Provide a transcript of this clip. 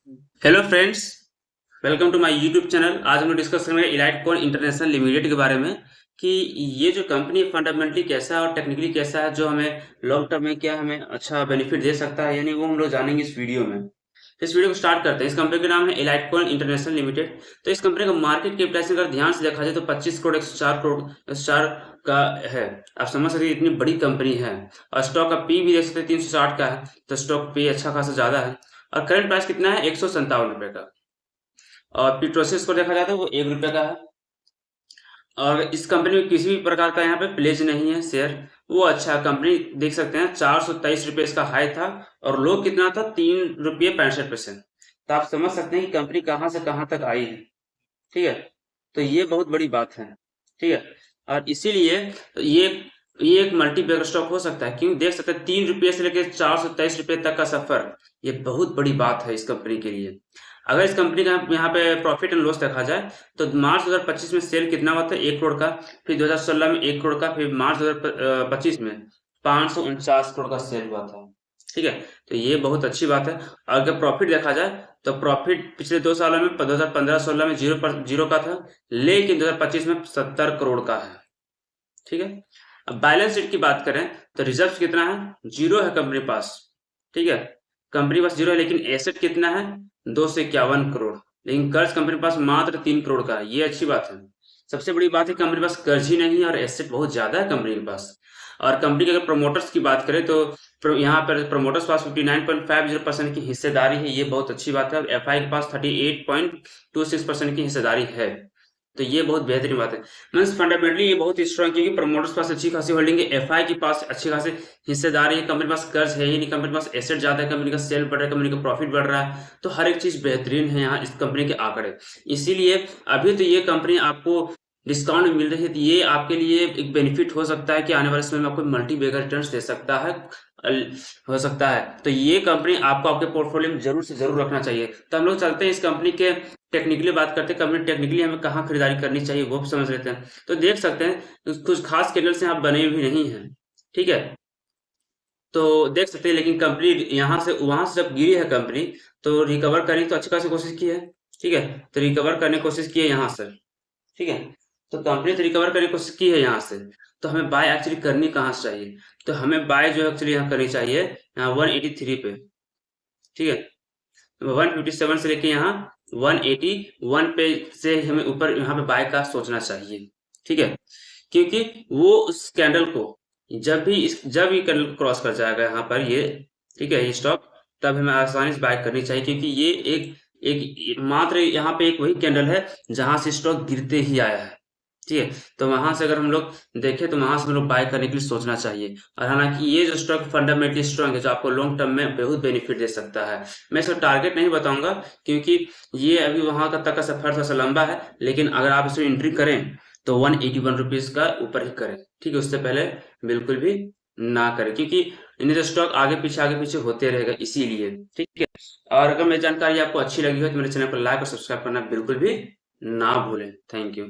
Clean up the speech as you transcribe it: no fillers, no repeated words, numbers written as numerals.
Hello friends, welcome to my YouTube channel. आज हम लोग डिस्कस करेंगे इलाइट कॉन इंटरनेशनल लिमिटेड के बारे में कि ये जो कंपनी फंडामेंटली कैसा है और टेक्निकली कैसा है, जो हमें लॉन्ग टर्म में क्या हमें अच्छा बेनिफिट दे सकता है, यानी वो हम लोग जानेंगे इस वीडियो में। तो इस वीडियो को स्टार्ट करते हैं। इस कंपनी का नाम है इलाइट कॉन इंटरनेशनल लिमिटेड। तो इस कंपनी का मार्केट कैपिटलाइजेशन अगर ध्यान से देखा जाए तो 25 करोड़ 104 करोड़ का है। आप समझ सकते हैं इतनी बड़ी कंपनी है। और स्टॉक का पी भी देख सकते हैं 360 का है, तो स्टॉक पे अच्छा खासा ज्यादा है। और करंट प्राइस कितना है? 157 रुपए का। और पीट्रोसिस को देखा जाता है वो 1 रुपए का है। और इस कंपनी में किसी भी प्रकार का यहाँ पे प्लेज नहीं है शेयर। वो अच्छा कंपनी देख सकते हैं, 423 रुपये इसका हाई था और लो कितना था? 3 रुपये 65 पैसे। तो आप समझ सकते हैं कि कंपनी कहाँ से कहाँ तक आई है। ठीक है, तो ये बहुत बड़ी बात है। ठीक है, और इसीलिए ये ये एक मल्टी बैगर स्टॉक हो सकता है, क्योंकि देख सकते हैं 3 रुपये से लेकर 423 रुपये तक का सफर, ये बहुत बड़ी बात है इस कंपनी के लिए। अगर इस कंपनी का यहाँ पे प्रॉफिट एंड लॉस देखा जाए तो मार्च 2025 में सेल कितना हुआ था? 1 करोड़ का। फिर 2016 में 1 करोड़ का। फिर मार्च 2025 में 549 करोड़ का सेल हुआ था। ठीक है, तो ये बहुत अच्छी बात है। और अगर प्रॉफिट देखा जाए तो प्रॉफिट पिछले 2 सालों में 2015-16 में जीरो का था, लेकिन 2025 में 70 करोड़ का है। ठीक है, अब बैलेंस शीट की बात करें तो रिजर्व कितना है? जीरो है कंपनी पास। ठीक है, कंपनी पास जीरो है, लेकिन एसेट कितना है? 251 करोड़। लेकिन कर्ज कंपनी पास मात्र 3 करोड़ का है। ये अच्छी बात है। सबसे बड़ी बात है कंपनी पास कर्ज ही नहीं है और एसेट बहुत ज्यादा है कंपनी के पास। और कंपनी के अगर प्रमोटर्स की बात करें तो यहाँ पर प्रमोटर्स पास 59.50% की हिस्सेदारी है। ये बहुत अच्छी बात है। और एफआई के पास 38.26% की हिस्सेदारी है। तो ये बहुत बेहतरीन बात है। मीन्स फंडामेंटली ये बहुत स्ट्रांग, क्योंकि प्रमोटर्स पास अच्छी खासी होल्डिंग है, एफआई के पास अच्छी खासी हिस्सेदारी है, कंपनी के पास कर्ज है ही नहीं, कंपनी के पास एसेट ज्यादा है, कंपनी का सेल बढ़ रहा है, कंपनी का प्रॉफिट बढ़ रहा है। तो हर एक चीज बेहतरीन है यहाँ इस कंपनी के आंकड़े। इसीलिए अभी तो ये कंपनी आपको डिस्काउंट में मिल रही है, तो ये आपके लिए एक बेनिफिट हो सकता है कि आने वाले समय में आपको मल्टी बेगर रिटर्न्स दे सकता है। हो सकता है, तो ये कंपनी आपको आपके पोर्टफोलियो में जरूर से जरूर रखना चाहिए। तो हम लोग चलते हैं इस कंपनी के टेक्निकली बात करते हैं, कंपनी टेक्निकली हमें कहाँ खरीदारी करनी चाहिए वो भी समझ लेते हैं। तो देख सकते हैं कुछ खास कैंडल्स यहाँ बने भी नहीं है। ठीक है, तो देख सकते हैं, लेकिन कंपनी यहाँ से वहां से जब गिरी है कंपनी, तो रिकवर करने की तो अच्छी खासी कोशिश की है। ठीक है, तो रिकवर करने की कोशिश की है यहाँ से। ठीक है, तो कंपनी तो रिकवर करने की कोशिश की है यहाँ से। तो हमें बाय एक्चुअली करनी कहाँ से चाहिए? तो हमें बाय जो है एक्चुअली यहाँ करनी चाहिए यहाँ 183 पे। ठीक है, 157 से लेके यहाँ 181 पे से हमें ऊपर यहाँ पे बाय का सोचना चाहिए। ठीक है, क्योंकि वो उस कैंडल को जब ये कैंडल क्रॉस कर जाएगा यहाँ पर ये, ठीक है, ये स्टॉप, तब हमें आसानी से बाय करनी चाहिए, क्योंकि ये एक एक मात्र यहाँ पे एक वही कैंडल है जहां से स्टॉक गिरते ही आया है। ठीक है, तो वहां से अगर हम लोग देखें तो वहां से हम लोग बाय करने के लिए सोचना चाहिए। और हालांकि ये जो स्टॉक फंडामेंटली स्ट्रांग है, जो आपको लॉन्ग टर्म में बहुत बेनिफिट दे सकता है। मैं इसका टारगेट नहीं बताऊंगा, क्योंकि ये अभी वहां का तक का सफर थोड़ा सा लंबा है, लेकिन अगर आप इसमें एंट्री करें तो 181 रुपीज का ऊपर ही करें। ठीक है, उससे पहले बिल्कुल भी ना करें, क्योंकि इन्हें जो स्टॉक आगे पीछे होते रहेगा इसीलिए। ठीक है, और अगर मेरी जानकारी आपको अच्छी लगी हो तो मेरे चैनल पर लाइक और सब्सक्राइब करना बिल्कुल भी ना भूलें। Thank you.